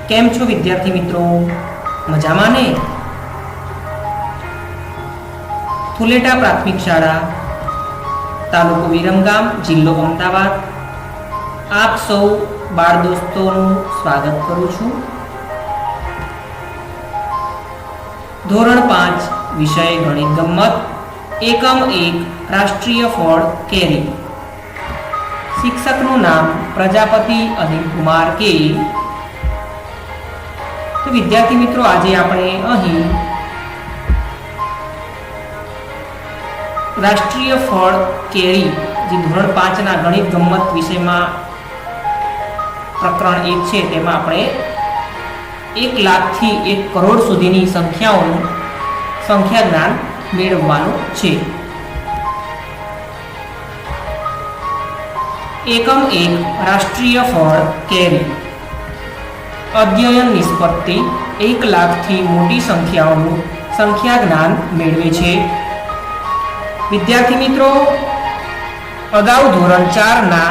કેમ છો વિદ્યાર્થી મિત્રો? મજામાં ને? થુલેટા પ્રાથમિક શાળા, તાલુકો વિરમગામ, જિલ્લો અમદાવાદ, આપ સૌ બાળ દોસ્તોનું સ્વાગત કરું છું. ધોરણ 5 વિષય ગણિત ગમ્મત, એકમ 1 રાષ્ટ્રીય ફળ કેરી. શિક્ષકનું નામ પ્રજાપતિ અનિલ કુમાર કે. તો વિદ્યાર્થી મિત્રો, આજે આપણે અહીં રાષ્ટ્રીય ફળ કેરી જે ધોરણ 5ના ગણિત ગમ્મત વિષયમાં પ્રકરણ 1 છે, તેમાં આપણે 1 લાખથી 1 કરોડ સુધીની સંખ્યાઓનું સંખ્યા જ્ઞાન મેળવવાનું છે. એકમ 1 રાષ્ટ્રીય ફળ કેરી. અધ્યયન નિષ્પત્તિ 1 લાખથી મોટી સંખ્યાઓનું સંખ્યા જ્ઞાન મેળવે છે. વિદ્યાર્થી મિત્રો, અગાઉ ધોરણ 4ના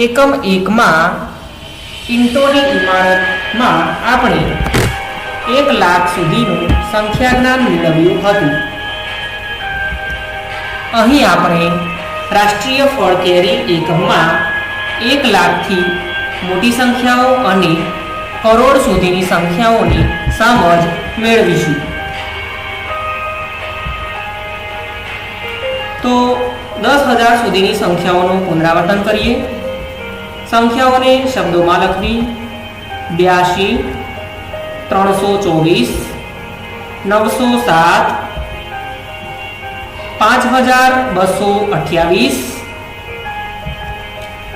એકમ 1માં ઈંટોની ઇમારતમાં આપણે 1 લાખ સુધીનું સંખ્યા જ્ઞાન મેળવ્યું હતું. અહીં આપણે રાષ્ટ્રીય ફળ કેરી એકમમાં 1 લાખથી મોટી સંખ્યાઓ અને કરોડ સુધીની સંખ્યાઓની સમજ મેળવીશું. તો 10,000 સુધીની સંખ્યાઓનું પુનરાવર્તન કરીએ. સંખ્યાઓને શબ્દોમાં લખવી: 82, 324, 907, 5,228,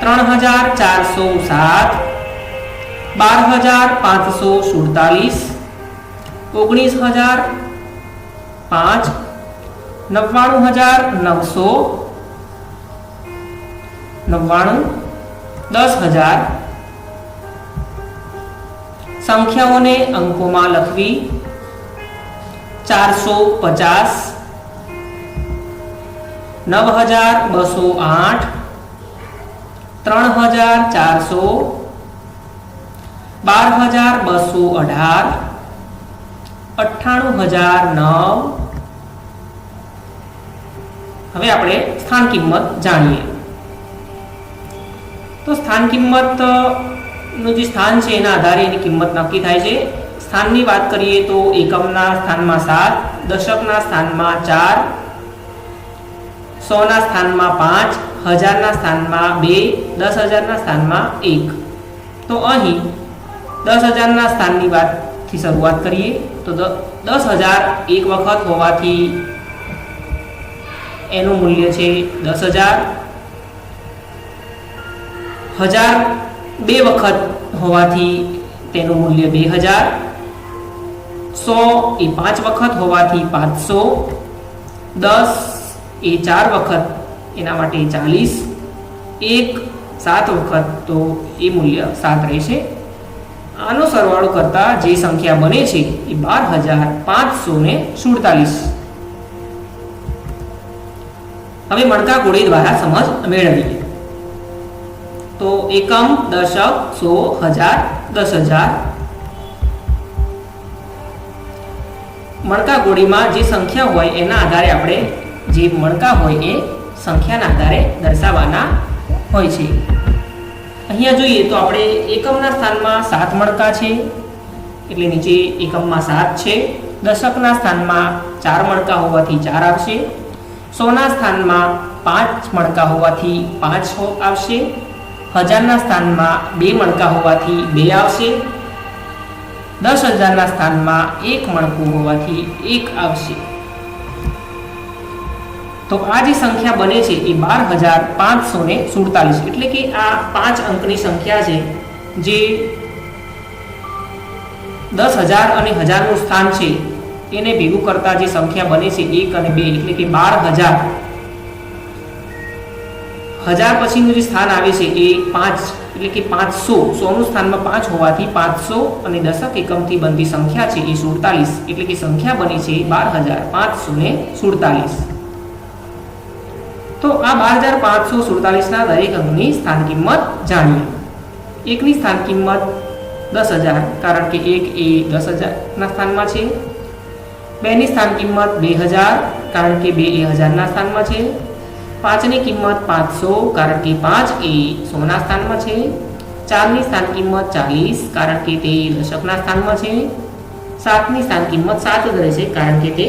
3,407, 12,547, 19,005, 99,999, 10,000. સંખ્યાઓને અંકોમાં લખવી: 450, 9,208, 3,400, 12,218, 98,009. હવે આપણે સ્થાન કિંમત જાણીએ. તો સ્થાન કિંમતનું જે સ્થાન છે એના આધારે એની કિંમત નક્કી થાય છે. સ્થાનની વાત કરીએ તો એકમના સ્થાનમાં 7, દશકના સ્થાનમાં 4, 100ના સ્થાનમાં 5, 1000ના સ્થાનમાં 2, 10,000ના સ્થાનમાં 1. તો અહીં 10,000ના સ્થાનની વાતથી શરૂઆત કરીએ તો 10,000 એક વખત હોવાથી એનું મૂલ્ય છે 10,000. 1000 બે વખત હોવાથી તેનું મૂલ્ય 2,000. 100 એ 5 વખત હોવાથી 500. 10 એ 4 વખત, એના માટે 40. 1 7 વખત, તો એ મૂલ્ય 7 રહેશે. આનો સરવાળો કરતા જે સંખ્યા બને છે એ 12,547. હવે મણકા ગોળી દ્વારા સમજ મેળવીએ. તો એકમ, દશક, 100, 1000, 10,000. મણકા ગોળીમાં જે સંખ્યા હોય એના આધારે આપણે જે મણકા હોય એ સંખ્યાના આધારે દર્શાવવાના હોય છે. અહીંયા જોઈએ તો આપણે એકમના સ્થાનમાં 7 મણકા છે, એટલે નીચે એકમમાં 7 છે. દશકના સ્થાનમાં 4 મણકા હોવાથી 4 આવશે. 100ના સ્થાનમાં 5 મણકા હોવાથી 5 આવશે. 1000ના સ્થાનમાં 2 મણકા હોવાથી 2 આવશે. 10,000ના સ્થાનમાં 1 મણકું હોવાથી 1 આવશે. તો આ જે સંખ્યા બને છે એ 12,547, એટલે કે આ 5 અંકની સંખ્યા છે જે 10,000 અને 1000નું સ્થાન છે એને ભેગું કરતા જે સંખ્યા બને છે 1 અને 2, એટલે કે 12,000. 1000 પછીનું જે સ્થાન આવે છે એ 5, એટલે કે 500. 100નું સ્થાનમાં 5 હોવાથી 500, અને દશક એકમથી બનતી સંખ્યા છે એ 47, એટલે કે સંખ્યા બની છે 12,547. તો આ 12,547ના દરેક અંકની સ્થાન કિંમત જાણીએ. એકની સ્થાન કિંમત 10,000 कारण के 1 એ 10,000 स्थाનમાં છે। 2 ની સ્થાન કિંમત 2,000 કારણ કે 2 એ 1000 સ્થાનમાં છે। 5 ની કિંમત 500 કારણ કે 5 એ 100 સ્થાનમાં છે। 4 ની સ્થાન કિંમત 40 કારણ કે તે દશકના સ્થાનમાં છે। 7 ની સ્થાન કિંમત 7 જ રહેશે કારણ કે તે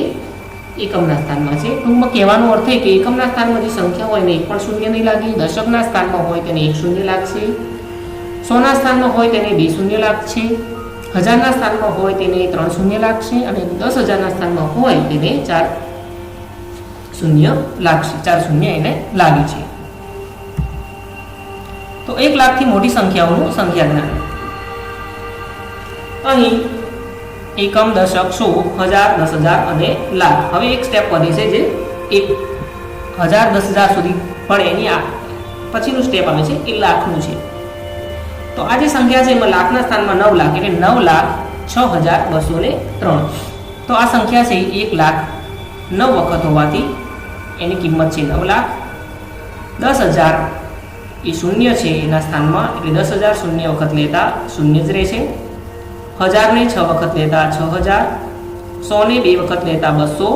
એકમના સ્થાનમાં છે। ટૂંકમાં કહેવાનો અર્થ એ કે એકમના સ્થાનમાં જે સંખ્યા હોય એને એક પણ શૂન્ય નહીં લાગે, દશકના સ્થાનમાં હોય તેને એક શૂન્ય લાગશે, 100ના સ્થાનમાં હોય તેને 2 શૂન્ય લાગશે, 1000ના સ્થાનમાં હોય તેને 3 શૂન્ય લાગશે અને 10,000ના સ્થાનમાં હોય તેને 4 શૂન્ય લાગશે, 4 શૂન્ય એને લાગે છે। તો 1 લાખથી મોટી સંખ્યાઓનું સંખ્યા જ્ઞાન। અહીં એકમ, દશક, સો, હજાર, 10,000 અને લાખ। હવે એક સ્ટેપ વધે છે જે 1,000, 10,000 સુધી પણ એની પછીનું સ્ટેપ આવે છે એ લાખનું છે। તો આ જે સંખ્યા છે એમાં લાખના સ્થાનમાં 9 લાખ એટલે 9,06,203। તો આ સંખ્યા છે 1 લાખ 9 વખત હોવાથી એની કિંમત છે 9 લાખ। 10,000 એ શૂન્ય છે એના સ્થાનમાં એટલે 10,000 શૂન્ય વખત લેતા શૂન્ય જ રહેશે। 1000 ને 6 વખત લેતા 6,000, 100 ને 2 વખત લેતા 200,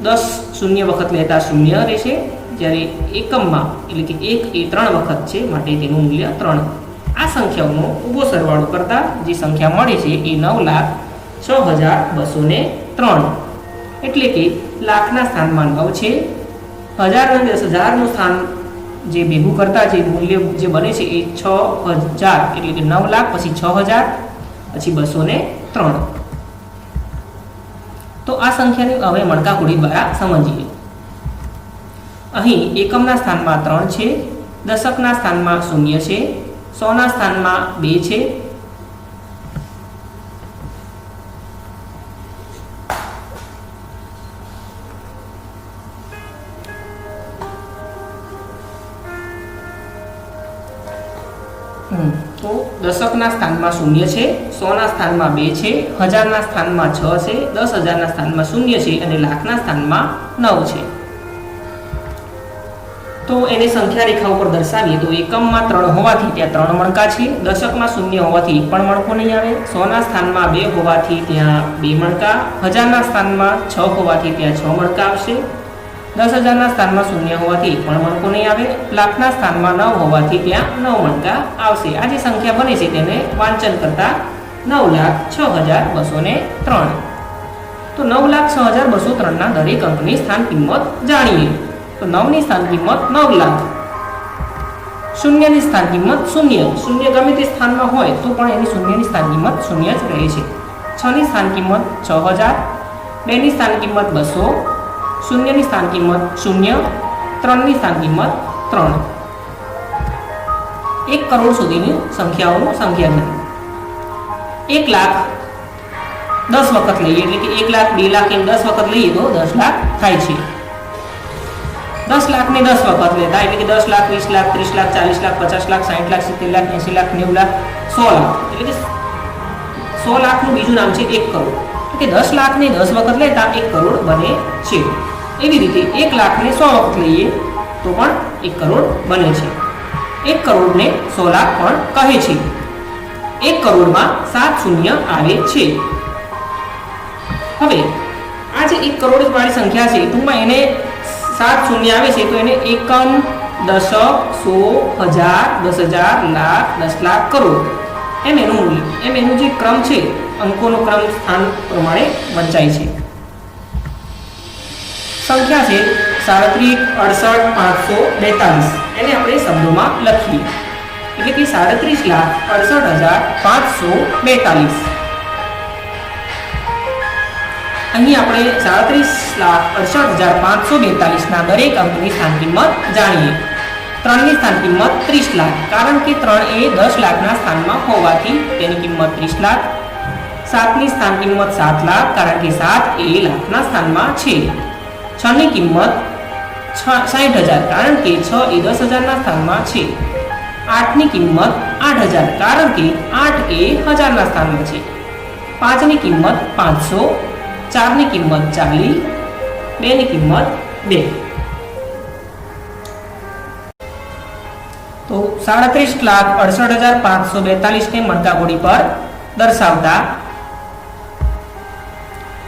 10 શૂન્ય વખત લેતા શૂન્ય રહેશે। જ્યારે એકમમાં એટલે કે 1 એ 3 વખત છે માટે તેનું મૂલ્ય 3। આ સંખ્યાઓનો ઊભો સરવાળો કરતા જે સંખ્યા મળે છે એ 9,06,203 એટલે કે લાખના સ્થાનમાં 9 છે। 1000 અને 10,000નું સ્થાન જે ભેગું કરતા જે મૂલ્ય જે બને છે એ 6,000 એટલે કે 9 લાખ પછી 6,000 પછી 203। તો આ સંખ્યાને હવે મણકાકૂડી દ્વારા સમજીએ। અહીં એકમના સ્થાનમાં 3 છે, દશકના સ્થાનમાં 0 છે, 100ના સ્થાનમાં 2 છે, તો દશકના સ્થાનમાં 0 છે, 100ના સ્થાનમાં 2 છે, 1000ના સ્થાનમાં 6 છે, 10,000ના સ્થાનમાં 0 છે અને લાખના સ્થાનમાં 9 છે। તો એને સંખ્યા રેખા ઉપર દર્શાવીએ તો એકમમાં 3 હોવાથી ત્યાં 3 મણકા છે, દશકમાં 0 હોવાથી એક પણ મણકો નહીં આવે, 100ના સ્થાનમાં 2 હોવાથી ત્યાં 2 મણકા, 1000ના સ્થાનમાં 6 હોવાથી ત્યાં 6 મણકા આવશે, 10,000ના સ્થાનમાં 0 હોવાથી એક પણ મણકો નહીં આવે, લાખના સ્થાનમાં 9 હોવાથી ત્યાં 9 મણકા આવશે। આ જે સંખ્યા બને છે તેને વાંચન કરતા 9,06,203। તો 9,06,203ના દરેક અંકની સ્થાન કિંમત જાણીએ। તો 9 ની સ્થાન કિંમત 9 લાખ, 0 ની સ્થાન કિંમત 0, 0 ગમે તે સ્થાનમાં હોય તો પણ એની 0 ની સ્થાન કિંમત 0 જ રહે છે। 6 ની સ્થાન કિંમત 6,000, 2 ની સ્થાન કિંમત 200, 0 ની સ્થાન કિંમત 0, 3 ની સ્થાન કિંમત 3। 1 કરોડ સુધીની સંખ્યાઓનું સંખ્યા જ્ઞાન। 1 લાખ 10 વખત લઈએ એટલે કે 1 લાખ 2 લાખ એમ 10 વખત લઈએ તો 10 લાખ થાય છે। 10 લાખને 10 વખત લેતા એટલે કે 10 લાખ 20 લાખ 30 લાખ 40 લાખ 50 લાખ 60 લાખ 70 લાખ 80 લાખ 90 લાખ 100 લાખ એટલે કે 100 લાખનું બીજું નામ છે 1 કરોડ। એટલે કે 10 લાખને 10 વખત લેતા 1 કરોડ બને છે। એવી રીતે 1 લાખને 100 વખત લઈએ તો પણ 1 કરોડ બને છે। 1 કરોડને 100 લાખ પણ કહે છે। 1 કરોડમાં 7 શૂન્ય આવે છે। હવે આ જે 1 કરોડ વાળી સંખ્યા છે ટૂંકમાં એને 7 શૂન્ય આવે છે તો એને એકમ, દશક, 100, 1000, 10,000, લાખ, 10 લાખ, કરોડ એમ એનું મૂલ્ય એમ એનું જે ક્રમ છે અંકોનો ક્રમ સ્થાન પ્રમાણે વંચાય છે। સંખ્યા છે 37, 68, 542 એને આપણે શબ્દોમાં લખીએ એટલે કે 37,68,542। અહીં આપણે 37,68,542ના દરેક અંકની સ્થાન કિંમત જાણીએ। 3 ની સ્થાન કિંમત 30 લાખ કારણ કે 3 એ 10 લાખના સ્થાનમાં હોવાથી તેની કિંમત 30 લાખ। 7 ની સ્થાન કિંમત 7 લાખ કારણ કે 7 એ લાખના સ્થાનમાં છે। 6 ની કિંમત 60,000 કારણ કે 6 એ 10,000ના સ્થાનમાં છે। 8 ની કિંમત 8,000 કારણ કે 8 એ 1000ના સ્થાનમાં છે। 5 ની કિંમત 500, 4 ની કિંમત 40, 2 ની કિંમત 2। તો 37,68,542 ને મણકા ઘોડી પર દર્શાવતા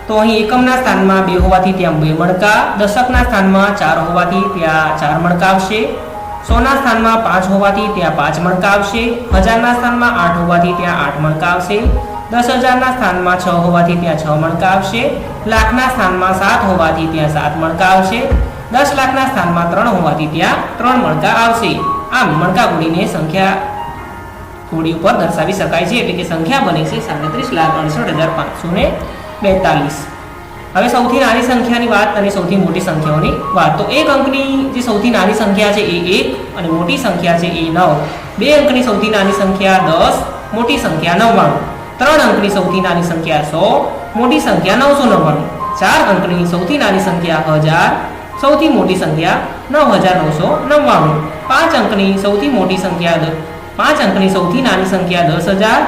તો અહીં એકમના સ્થાનમાં 2 હોવાથી ત્યાં 2 મણકા, દશકના સ્થાનમાં 4 હોવાથી ત્યાં 4 મણકા આવશે, 100 ના સ્થાનમાં 5 હોવાથી ત્યાં 5 મણકા આવશે, 1000 ના સ્થાનમાં 8 હોવાથી ત્યાં 8 મણકા આવશે, 10,000 ના સ્થાનમાં 6 હોવાથી ત્યાં 6 મણકા આવશે, લાખના સ્થાનમાં 7 હોવાથી ત્યાં 7 મણકા આવશે, 10 લાખના સ્થાનમાં 3 હોવાથી ત્યાં 3 મણકા આવશે. આમ મણકા ઘોડીને સંખ્યા ઘોડી ઉપર દર્શાવી શકાય છે, એટલે કે સંખ્યા બને છે 37,68,542. હવે સૌથી નાની સંખ્યાની વાત અને સૌથી મોટી સંખ્યાઓની વાત. તો એક અંકની જે સૌથી નાની સંખ્યા છે એ 1 અને મોટી સંખ્યા છે એ 9. 2 અંકની સૌથી નાની સંખ્યા 10, મોટી સંખ્યા 99. 3 અંકની સૌથી નાની સંખ્યા 100, મોટી સંખ્યા 999. 4 અંકની સૌથી નાની સંખ્યા 1000, સૌથી મોટી સંખ્યા 9999. 5 અંકની સૌથી મોટી સંખ્યા 5 અંકની સૌથી નાની સંખ્યા 10,000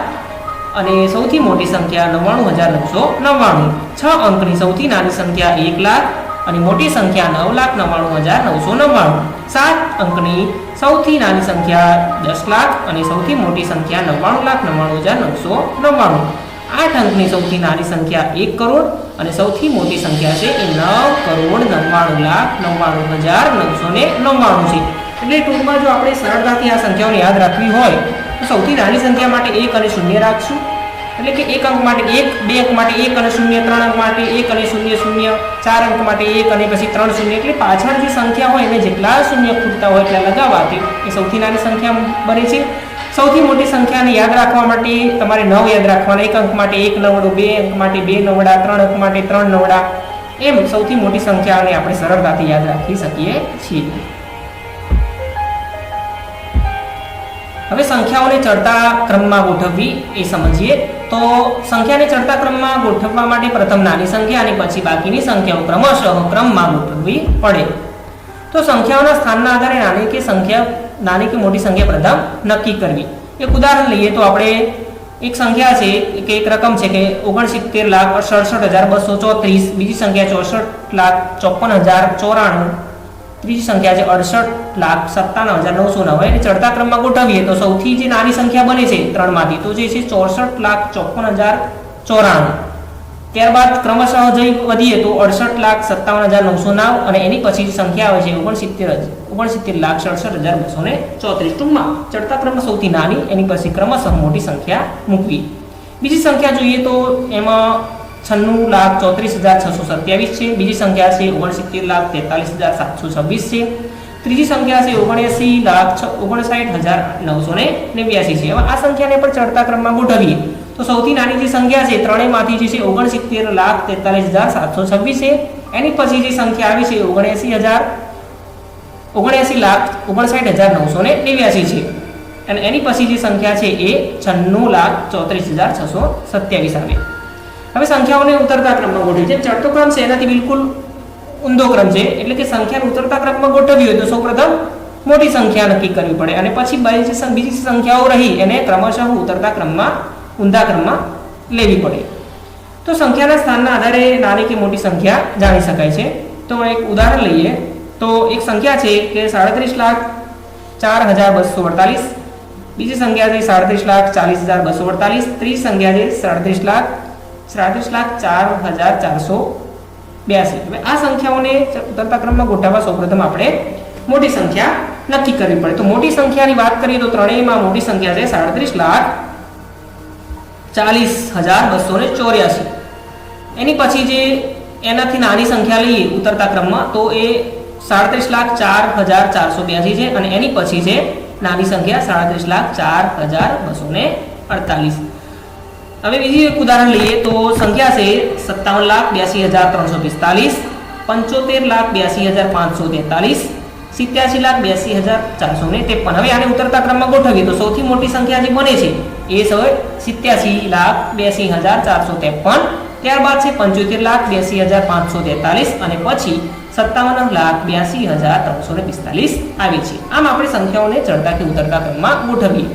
અને સૌથી મોટી સંખ્યા 99,999. 6 અંકની સૌથી નાની સંખ્યા 1,00,000 અને મોટી સંખ્યા 9,99,999. 7 અંકની સૌથી નાની સંખ્યા 10,00,000 અને સૌથી મોટી સંખ્યા 99,99,999. 8 અંકની સૌથી નાની સંખ્યા 1 કરોડ અને સૌથી મોટી સંખ્યા છે એ 9,99,99,999 છે. એટલે ટૂંકમાં જો આપણે સરળતાથી આ સંખ્યાઓને યાદ રાખવી હોય તો સૌથી નાની સંખ્યા માટે 1 અને 0 રાખશું, એટલે કે 1 અંક માટે 1, 2 અંક માટે 1 અને 0, 3 અંક માટે 1 અને 0, 0, 4 અંક માટે 1 અને પછી 3 0. એટલે પાછળ જે સંખ્યા હોય એને જેટલા શૂન્ય ખૂટતા હોય એટલા લગાવવાથી એ સૌથી નાની સંખ્યા બને છે. સૌથી મોટી સંખ્યાને યાદ રાખવા માટે તમારે 9 યાદ રાખવાના. 1 અંક માટે 1 નવડું, 2 અંક માટે 2 નવડા, 3 અંક માટે 3 નવડા, એમ સૌથી મોટી સંખ્યાને આપણે સરળતાથી યાદ રાખી શકીએ છીએ. હવે સંખ્યાઓને ચડતા ક્રમમાં ગોઠવવી એ સમજીએ. તો સંખ્યાને ચડતા ક્રમમાં ગોઠવવા માટે પ્રથમ નાની સંખ્યા અને પછી બાકીની સંખ્યાઓ ક્રમશઃ ક્રમમાં ગોઠવવી પડે. તો સંખ્યાઓના સ્થાનના આધારે નાની કે મોટી સંખ્યા પ્રથમ નક્કી કરવી. એક ઉદાહરણ લઈએ તો આપણે એક સંખ્યા છે કે એક રકમ છે કે 69,67,234, બીજી સંખ્યા 64,54,094, ત્રીજી સંખ્યા છે 68,57,909. એને ચડતા ક્રમમાં ગોઠવીએ તો સૌથી જે નાની સંખ્યા બને છે ત્રણમાંથી તો જે છે 64,54,094. ત્યારબાદ ક્રમશઃ જઈ વધીએ તો 68,57,909 અને એની પછી સંખ્યા આવે છે 69,67,234. ટૂંકમાં ચડતા ક્રમમાં સૌથી નાની, એની પછી ક્રમશઃ મોટી સંખ્યા મૂકવી. બીજી સંખ્યા જોઈએ તો એમાં 96,34,627 છે, બીજી સંખ્યા છે 69,43,726 છે, ત્રીજી સંખ્યા છે 79,59,989 છે. હવે આ સંખ્યાને પણ ચડતા ક્રમમાં ગોઠવીએ તો સૌથી નાની જે સંખ્યા છે ત્રણેયમાંથી જે છે 69,43,726 છે, એની પછી જે સંખ્યા આવી છે 79,59,989 છે અને એની પછી જે સંખ્યા છે એ 96,34,627 આવે. હવે સંખ્યાઓને ઉતરતા ક્રમમાં ગોઠવી છે. ચડતો ક્રમ છે એનાથી બિલકુલ ઊંધો ક્રમ છે, એટલે કે સંખ્યાને ઉતરતા ક્રમમાં ગોઠવી હોય તો સૌપ્રથમ મોટી સંખ્યા નક્કી કરવી પડે અને પછી બીજી સંખ્યાઓ રહી એને ક્રમશઃ ઉતરતા ક્રમમાં ઊંધા ક્રમમાં લેવી પડે. તો સંખ્યાના સ્થાનના આધારે નાની કે મોટી સંખ્યા જાણી શકાય છે. તો એક ઉદાહરણ લઈએ તો એક સંખ્યા છે કે 37,04,248, બીજી સંખ્યા છે 37,40,248, ત્રીજી સંખ્યા છે 37,04,482. હવે આ સંખ્યાઓને ઉતરતા ક્રમમાં ગોઠવવા સૌપ્રથમ આપણે મોટી સંખ્યા નક્કી કરવી પડે. તો મોટી સંખ્યાની વાત કરીએ તો ત્રણેયમાં મોટી સંખ્યા છે 37,40,284. એની પછી જે એનાથી નાની સંખ્યા લઈએ ઉતરતા ક્રમમાં તો એ 37,04,482 છે અને એની પછી છે નાની સંખ્યા 37,04,248. હવે બીજી એક ઉદાહરણ લઈએ તો સંખ્યા છે 57,82,345, 75,82,543, 87,82,453. હવે આને ઉતરતા ક્રમમાં ગોઠવીએ તો સૌથી મોટી સંખ્યા જે બને છે એ છે 87,82,453, ત્યારબાદ છે 75,82,543 અને પછી 57,82,345 આવે છે. આમ આપણે સંખ્યાઓને ચડતા કે ઉતરતા ક્રમમાં ગોઠવીએ.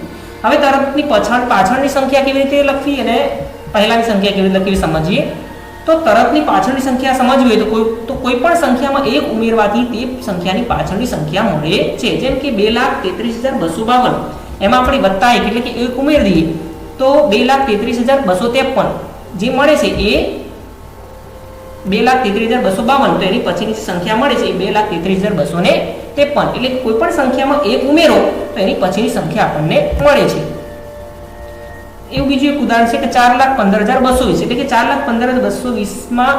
હવે તરતની પાછળની સંખ્યા કેવી રીતે લખવી અને પહેલાની સંખ્યા કેવી રીતે લખવી સમજીએ. તો તરતની પાછળની સંખ્યા સમજવી હોય તો કોઈ પણ સંખ્યામાં 1 ઉમેરવાથી તે સંખ્યાની પાછળની સંખ્યા મળે છે. જેમ કે 2,33,252 એમાં આપણે વત્તા 1 એટલે કે 1 ઉમેરી દઈએ તો 2,33,253 જે મળે છે એ 2,33,252 તો એની પછીની સંખ્યા મળે છે એ 2,33,253. એટલે કોઈ પણ સંખ્યામાં 1 ઉમેરો તો એની પછીની સંખ્યા આપણને મળે છે. એવું બીજું એક ઉદાહરણ છે કે 4,15,220 એટલે કે 4,15,220 માં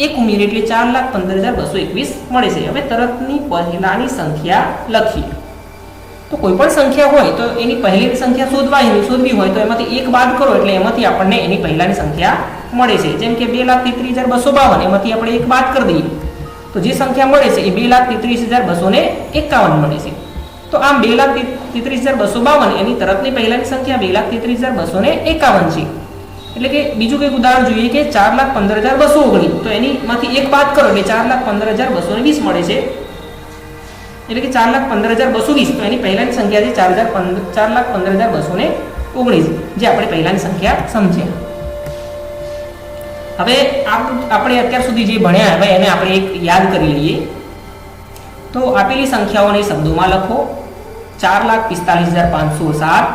1 ઉમેરીએ એટલે 4,15,221 મળે છે. હવે તરતની પહેલાની સંખ્યા લખીએ. તો કોઈ પણ સંખ્યા હોય તો એની પહેલીની સંખ્યા શોધવી હોય તો એમાંથી 1 બાદ કરો એટલે એમાંથી આપણને એની પહેલાની સંખ્યા મળે છે. જેમ કે 2,33,252 એમાંથી આપણે 1 બાદ કરી દઈએ તો જે સંખ્યા મળે છે એ 2,33,251 મળે છે. તો આમ 2,33,252 એની તરતની પહેલાની સંખ્યા 2,33,251 છે. એટલે કે બીજું કંઈક ઉદાહરણ જોઈએ કે 4,15,219 તો એનીમાંથી 1 બાદ કરો એટલે 4,15,220 મળે છે. એટલે કે 4,15,220 તો એની પહેલાની સંખ્યા છે 4,15,219 જે આપણે પહેલાની સંખ્યા સમજ્યા. હવે આપણે અત્યાર સુધી જે ભણ્યા હવે એને આપણે એક યાદ કરી લઈએ. તો આપેલી સંખ્યાઓને શબ્દોમાં લખો. 4,45,507,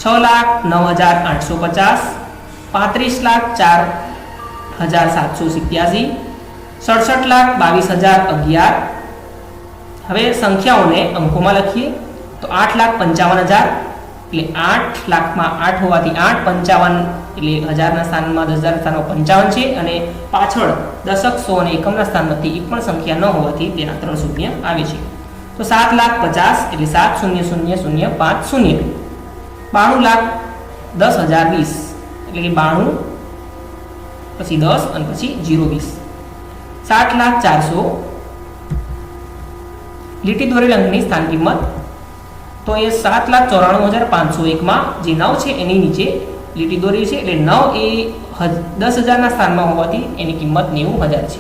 6,09,850, 35,04,787, 67,22,011. હવે સંખ્યાઓને અંકોમાં લખીએ તો 8,55,000 એટલે 8 લાખમાં 8 હોવાથી 8, 55 એટલે હજારના સ્થાનમાં 10,000ના સ્થાનમાં 55 છે અને પાછળ દશક, સો અને એકમના સ્થાનમાંથી એક પણ સંખ્યા ન હોવાથી તેના 3 શૂન્ય આવે છે. તો 7,50,000 એટલે 7,00,00,50, 92,10,020 એટલે કે 92 પછી 10 અને પછી 020. 7,04,000 લીટી દોરેલ અંકની સ્થાન કિંમત તો એ 7,94,501 માં જે 9 છે એની નીચે લીટી દોરેલી છે એટલે 9 એ 10,000ના સ્થાનમાં હોવાથી એની કિંમત 90,000 છે.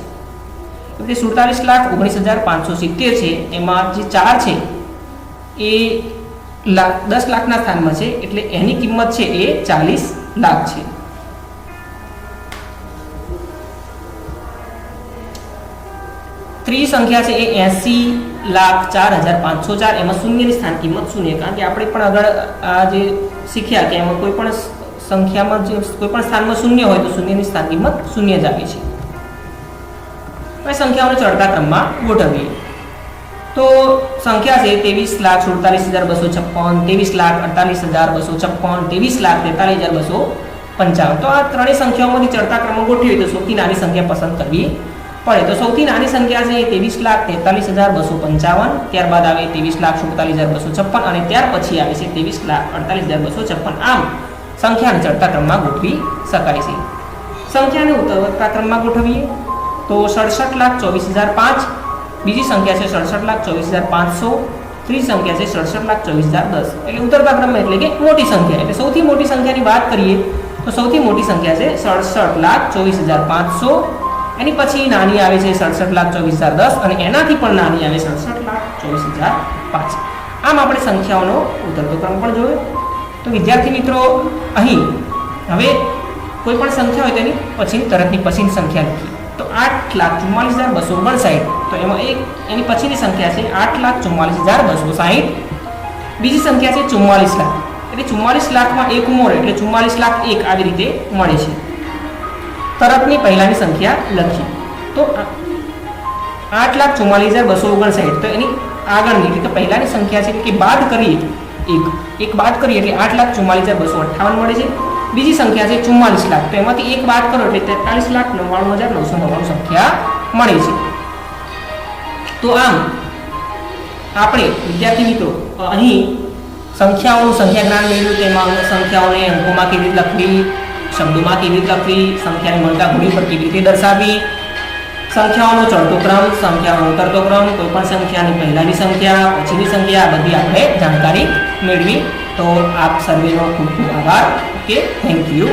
એટલે 47,19,570 છે એમાં જે 4 છે એ 10 લાખના સ્થાનમાં છે એટલે એની કિંમત છે એ 40 લાખ છે. ત્રીજી સંખ્યા છે એ 80,04,504 એમાં શૂન્યની સ્થાન કિંમત 0 કારણ કે આપણે પણ આગળ આ જે શીખ્યા કે એમાં કોઈ પણ સંખ્યામાં જે કોઈ પણ સ્થાનમાં 0 હોય તો શૂન્યની સ્થાન કિંમત 0 જ આવે છે. હવે સંખ્યાઓને ચડતા ક્રમમાં ગોઠવીએ તો સંખ્યા છે 23,47,256, 23,48,256, 23,43,255. તો આ ત્રણેય સંખ્યાઓમાંથી ચડતા ક્રમમાં ગોઠવીએ તો સૌથી નાની સંખ્યા પસંદ કરવી પડે. તો સૌથી નાની સંખ્યા છે 23,43,255, ત્યારબાદ આવે 23,47,256 અને ત્યાર પછી આવે છે 23,48,256. આમ સંખ્યાને ચડતા ક્રમમાં ગોઠવી શકાય છે. સંખ્યાને ઉતરતા ક્રમમાં ગોઠવીએ તો 67,24,005, બીજી સંખ્યા છે 67,24,500, ત્રીજી સંખ્યા છે 67,24,010. એટલે ઉતરતા ક્રમમાં એટલે કે મોટી સંખ્યા. એટલે સૌથી મોટી સંખ્યાની વાત કરીએ તો સૌથી મોટી સંખ્યા છે 67,24,500. એની પછી નાની આવે છે 67,24,010 અને એનાથી પણ નાની આવે 67,24,005. આમ આપણે સંખ્યાઓનો ઉતરતો ક્રમ પણ જોયો. તો વિદ્યાર્થી મિત્રો અહીં હવે કોઈ પણ સંખ્યા હોય તેની પછીની તરતની પછીની સંખ્યા લખીએ તો 8,44,259 તો એમાં એની પછીની સંખ્યા છે 8,44,260. બીજી સંખ્યા છે 44 લાખ એટલે 44 લાખમાં 1 ઉમેરો એટલે 44,01,000 આવી રીતે મળે છે. તરતની પહેલાની સંખ્યા લખી તો 8,44,259 તો એની આગળની એટલે કે પહેલાની સંખ્યા છે કે બાદ કરીએ એક બાદ કરીએ એટલે 8,44,258 મળે છે. બીજી સંખ્યા છે 44 લાખ તો એમાંથી 1 બાદ કરો એટલે 43,99,999 સંખ્યા મળે છે. તો આમ આપણે વિદ્યાર્થી મિત્રો અહીં સંખ્યાઓનું સંખ્યા જ્ઞાન મેળવ્યું. તેમાં સંખ્યાઓને અંકોમાં કેવી રીતે લખવી, શબ્દોમાં કેવી રીતે લખવી, સંખ્યાની મણકા ગુણી પર કેવી રીતે દર્શાવવી, સંખ્યાઓનો ચડતો ક્રમ, સંખ્યાઓનો ઉતરતો ક્રમ, કોઈપણ સંખ્યાની પહેલાની સંખ્યા, પછીની સંખ્યા બધી આપણે જાણકારી મેળવી. તો આપ સર્વેનો ખૂબ ખૂબ આભાર. Okay, thank you.